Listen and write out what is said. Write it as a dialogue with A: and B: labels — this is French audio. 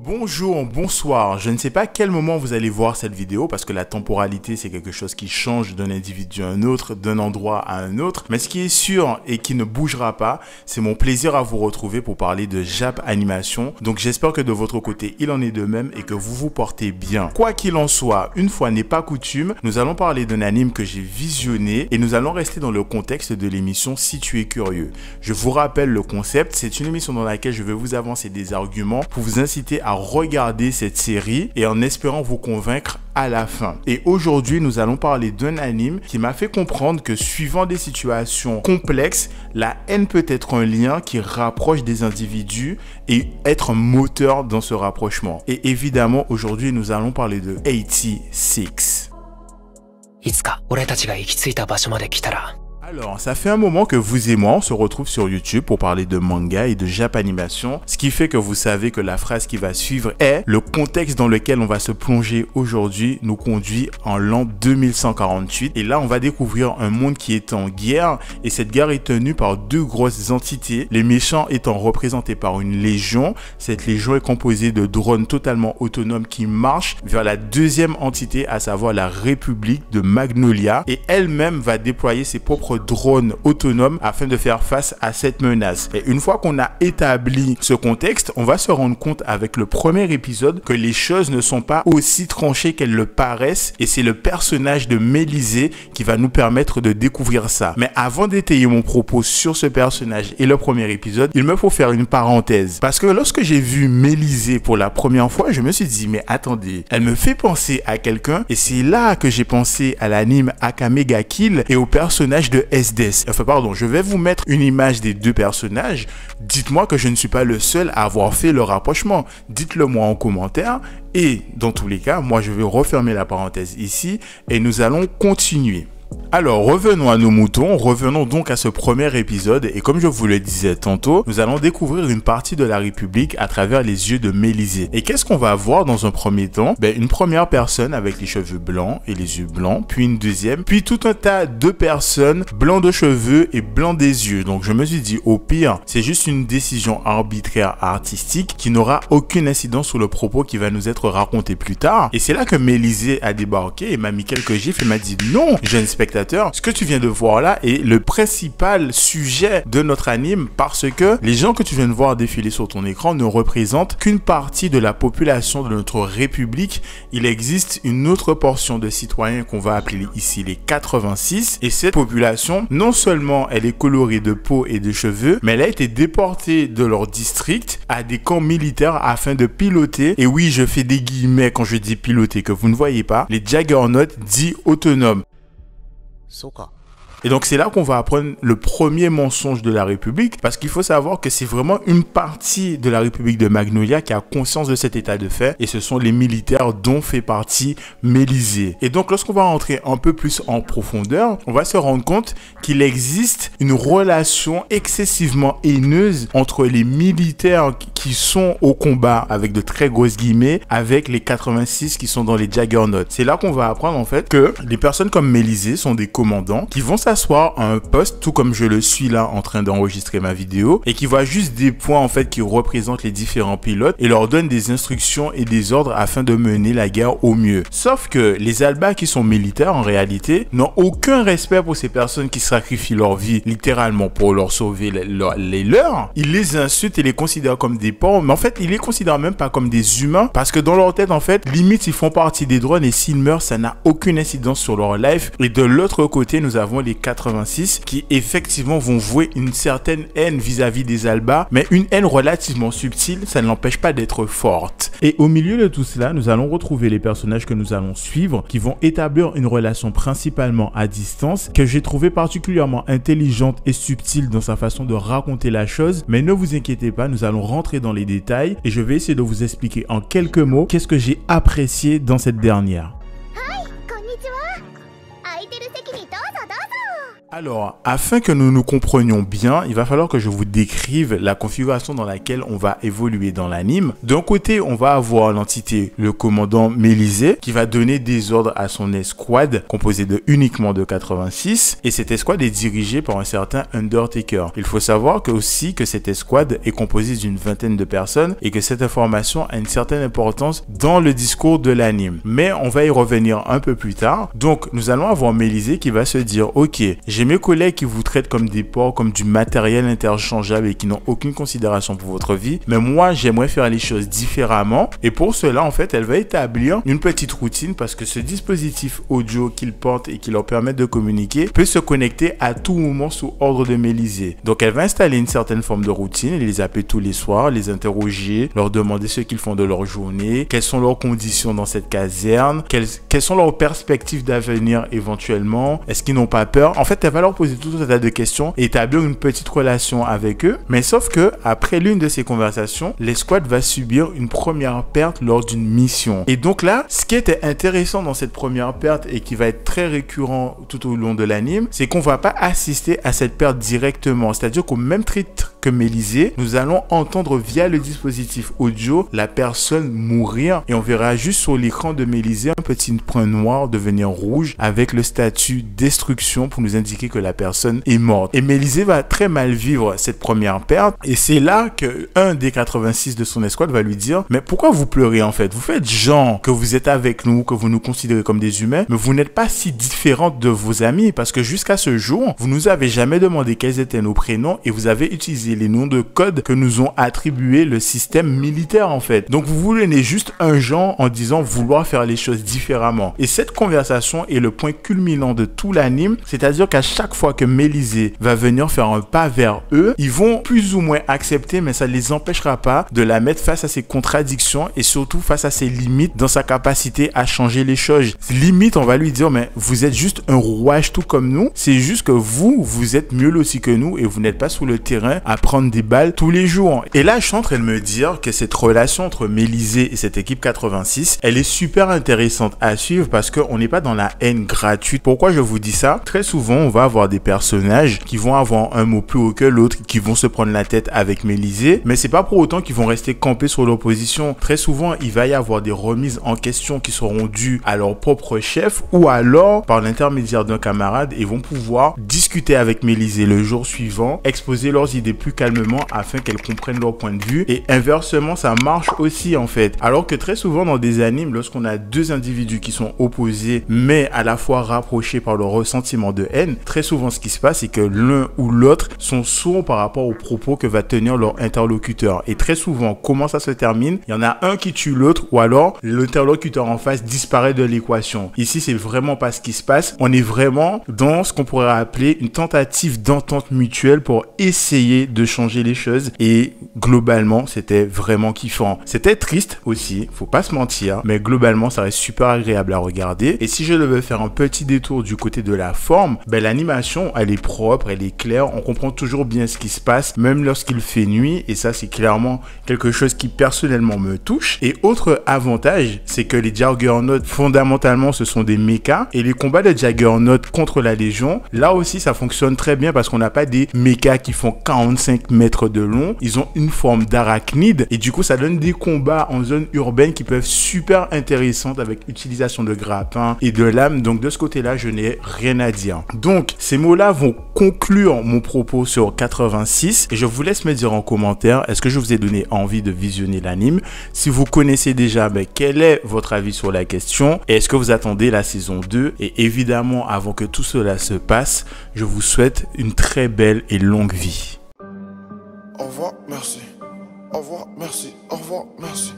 A: Bonjour, bonsoir, je ne sais pas à quel moment vous allez voir cette vidéo parce que la temporalité c'est quelque chose qui change d'un individu à un autre, d'un endroit à un autre, mais ce qui est sûr et qui ne bougera pas, c'est mon plaisir à vous retrouver pour parler de Jap Animation. Donc j'espère que de votre côté il en est de même et que vous vous portez bien. Quoi qu'il en soit, une fois n'est pas coutume, nous allons parler d'un anime que j'ai visionné et nous allons rester dans le contexte de l'émission Si tu es curieux. Je vous rappelle le concept, c'est une émission dans laquelle je vais vous avancer des arguments pour vous inciter à regarder cette série et en espérant vous convaincre à la fin. Et aujourd'hui, nous allons parler d'un anime qui m'a fait comprendre que suivant des situations complexes, la haine peut être un lien qui rapproche des individus et être un moteur dans ce rapprochement. Et évidemment, aujourd'hui, nous allons parler de 86. Alors, ça fait un moment que vous et moi, on se retrouve sur YouTube pour parler de manga et de Jap Animation, ce qui fait que vous savez que la phrase qui va suivre est « Le contexte dans lequel on va se plonger aujourd'hui nous conduit en l'an 2148 ». Et là, on va découvrir un monde qui est en guerre et cette guerre est tenue par deux grosses entités, les méchants étant représentés par une légion. Cette légion est composée de drones totalement autonomes qui marchent vers la deuxième entité, à savoir la République de Magnolia, et elle-même va déployer ses propres drones autonomes afin de faire face à cette menace. Et une fois qu'on a établi ce contexte, on va se rendre compte avec le premier épisode que les choses ne sont pas aussi tranchées qu'elles le paraissent et c'est le personnage de Mélisée qui va nous permettre de découvrir ça. Mais avant d'étayer mon propos sur ce personnage et le premier épisode, il me faut faire une parenthèse. Parce que lorsque j'ai vu Mélisée pour la première fois, je me suis dit mais attendez, elle me fait penser à quelqu'un et c'est là que j'ai pensé à l'anime Akame ga Kill et au personnage de SDS. Enfin pardon, je vais vous mettre une image des deux personnages. Dites-moi que je ne suis pas le seul à avoir fait le rapprochement. Dites-le moi en commentaire et dans tous les cas, moi je vais refermer la parenthèse ici et nous allons continuer. Alors revenons à nos moutons, revenons donc à ce premier épisode et comme je vous le disais tantôt, nous allons découvrir une partie de la République à travers les yeux de Mélisée. Et qu'est-ce qu'on va voir dans un premier temps? Une première personne avec les cheveux blancs et les yeux blancs, puis une deuxième, puis tout un tas de personnes blancs de cheveux et blancs des yeux. Donc je me suis dit au pire, c'est juste une décision arbitraire artistique qui n'aura aucune incidence sur le propos qui va nous être raconté plus tard. Et c'est là que Mélisée a débarqué et m'a mis quelques gifs et m'a dit non, jeune spectateur, ce que tu viens de voir là est le principal sujet de notre anime parce que les gens que tu viens de voir défiler sur ton écran ne représentent qu'une partie de la population de notre république. Il existe une autre portion de citoyens qu'on va appeler ici les 86 et cette population, non seulement elle est colorée de peau et de cheveux, mais elle a été déportée de leur district à des camps militaires afin de piloter, et oui je fais des guillemets quand je dis piloter que vous ne voyez pas, les Juggernauts dits autonomes. Et donc c'est là qu'on va apprendre le premier mensonge de la République parce qu'il faut savoir que c'est vraiment une partie de la République de Magnolia qui a conscience de cet état de fait et ce sont les militaires dont fait partie Mélisée. Et donc lorsqu'on va rentrer un peu plus en profondeur, on va se rendre compte qu'il existe une relation excessivement haineuse entre les militaires qui sont au combat avec de très grosses guillemets avec les 86 qui sont dans les Juggernauts. C'est là qu'on va apprendre en fait que les personnes comme Mélisée sont des commandants qui vont s'asseoir à un poste, tout comme je le suis là en train d'enregistrer ma vidéo, et qui voit juste des points en fait qui représentent les différents pilotes et leur donne des instructions et des ordres afin de mener la guerre au mieux. Sauf que les Albas qui sont militaires en réalité n'ont aucun respect pour ces personnes qui sacrifient leur vie littéralement pour leur sauver les leurs. Ils les insultent et les considèrent comme des porcs, mais en fait ils les considèrent même pas comme des humains parce que dans leur tête en fait limite ils font partie des drones et s'ils meurent ça n'a aucune incidence sur leur life. Et de l'autre côté nous avons les 86 qui effectivement vont vouer une certaine haine vis-à-vis des Albas, mais une haine relativement subtile, ça ne l'empêche pas d'être forte. Et au milieu de tout cela, nous allons retrouver les personnages que nous allons suivre qui vont établir une relation principalement à distance que j'ai trouvé particulièrement intelligente et subtile dans sa façon de raconter la chose, mais ne vous inquiétez pas, nous allons rentrer dans les détails et je vais essayer de vous expliquer en quelques mots qu'est-ce que j'ai apprécié dans cette dernière. Alors, afin que nous nous comprenions bien, il va falloir que je vous décrive la configuration dans laquelle on va évoluer dans l'anime. D'un côté, on va avoir l'entité, le commandant Mélisée, qui va donner des ordres à son escouade, composée uniquement de 86, et cette escouade est dirigée par un certain Undertaker. Il faut savoir aussi que cette escouade est composée d'une vingtaine de personnes, et que cette information a une certaine importance dans le discours de l'anime. Mais on va y revenir un peu plus tard. Donc, nous allons avoir Mélisée qui va se dire, ok, j'ai mes collègues qui vous traitent comme des porcs, comme du matériel interchangeable et qui n'ont aucune considération pour votre vie. Mais moi, j'aimerais faire les choses différemment. Et pour cela, en fait, elle va établir une petite routine parce que ce dispositif audio qu'ils portent et qui leur permet de communiquer peut se connecter à tout moment sous ordre de Mélisée. Donc, elle va installer une certaine forme de routine et les appeler tous les soirs, les interroger, leur demander ce qu'ils font de leur journée, quelles sont leurs conditions dans cette caserne, quelles sont leurs perspectives d'avenir éventuellement, est-ce qu'ils n'ont pas peur. En fait, elle va leur poser tout un tas de questions et établir une petite relation avec eux. Mais sauf que, après l'une de ces conversations, l'escouade va subir une première perte lors d'une mission. Et donc là, ce qui était intéressant dans cette première perte et qui va être très récurrent tout au long de l'anime, c'est qu'on va pas assister à cette perte directement. C'est-à-dire qu'au même titre que Mélisée, nous allons entendre via le dispositif audio la personne mourir et on verra juste sur l'écran de Mélisée un petit point noir devenir rouge avec le statut destruction pour nous indiquer que la personne est morte. Et Mélisée va très mal vivre cette première perte et c'est là que un des 86 de son escouade va lui dire, mais pourquoi vous pleurez en fait? Vous faites genre que vous êtes avec nous, que vous nous considérez comme des humains, mais vous n'êtes pas si différente de vos amis parce que jusqu'à ce jour, vous nous avez jamais demandé quels étaient nos prénoms et vous avez utilisé les noms de code que nous ont attribué le système militaire en fait. Donc vous voulez juste un genre en disant vouloir faire les choses différemment. Et cette conversation est le point culminant de tout l'anime, c'est-à-dire qu'à chaque fois que Mélisée va venir faire un pas vers eux, ils vont plus ou moins accepter, mais ça ne les empêchera pas de la mettre face à ses contradictions et surtout face à ses limites dans sa capacité à changer les choses. Limite, on va lui dire, mais vous êtes juste un rouage tout comme nous, c'est juste que vous êtes mieux aussi que nous et vous n'êtes pas sur le terrain à prendre des balles tous les jours. Et là, je suis en train de me dire que cette relation entre Mélisée et cette équipe 86, elle est super intéressante à suivre parce qu'on n'est pas dans la haine gratuite. Pourquoi je vous dis ça? Très souvent, on va avoir des personnages qui vont avoir un mot plus haut que l'autre, qui vont se prendre la tête avec Mélisée, mais c'est pas pour autant qu'ils vont rester campés sur leur position. Très souvent, il va y avoir des remises en question qui seront dues à leur propre chef ou alors, par l'intermédiaire d'un camarade, ils vont pouvoir discuter avec Mélisée le jour suivant, exposer leurs idées plus calmement afin qu'elles comprennent leur point de vue et inversement, ça marche aussi en fait. Alors que très souvent dans des animes, lorsqu'on a deux individus qui sont opposés mais à la fois rapprochés par le ressentiment de haine, très souvent ce qui se passe c'est que l'un ou l'autre sont sourds par rapport aux propos que va tenir leur interlocuteur. Et très souvent, comment ça se termine? Il y en a un qui tue l'autre ou alors l'interlocuteur en face disparaît de l'équation. Ici, c'est vraiment pas ce qui se passe. On est vraiment dans ce qu'on pourrait appeler une tentative d'entente mutuelle pour essayer de changer les choses et globalement, c'était vraiment kiffant. C'était triste aussi, faut pas se mentir, mais globalement, ça reste super agréable à regarder. Et si je devais faire un petit détour du côté de la forme, ben l'animation, elle est propre, elle est claire, on comprend toujours bien ce qui se passe, même lorsqu'il fait nuit, et ça, c'est clairement quelque chose qui personnellement me touche. Et autre avantage, c'est que les Juggernauts, fondamentalement, ce sont des mechas, et les combats de Juggernauts contre la Légion, là aussi, ça fonctionne très bien parce qu'on n'a pas des mechas qui font 45 mètres de long, ils ont une forme d'arachnide, et du coup, ça donne des combats en zone urbaine qui peuvent super intéressantes avec utilisation de grappins et de lames. Donc, de ce côté-là, je n'ai rien à dire. Donc, ces mots-là vont conclure mon propos sur 86 et je vous laisse me dire en commentaire, est-ce que je vous ai donné envie de visionner l'anime? Si vous connaissez déjà, quel est votre avis sur la question? Et est-ce que vous attendez la saison 2? Et évidemment, avant que tout cela se passe, je vous souhaite une très belle et longue vie.
B: Au revoir, merci. Au revoir, merci. Au revoir, merci.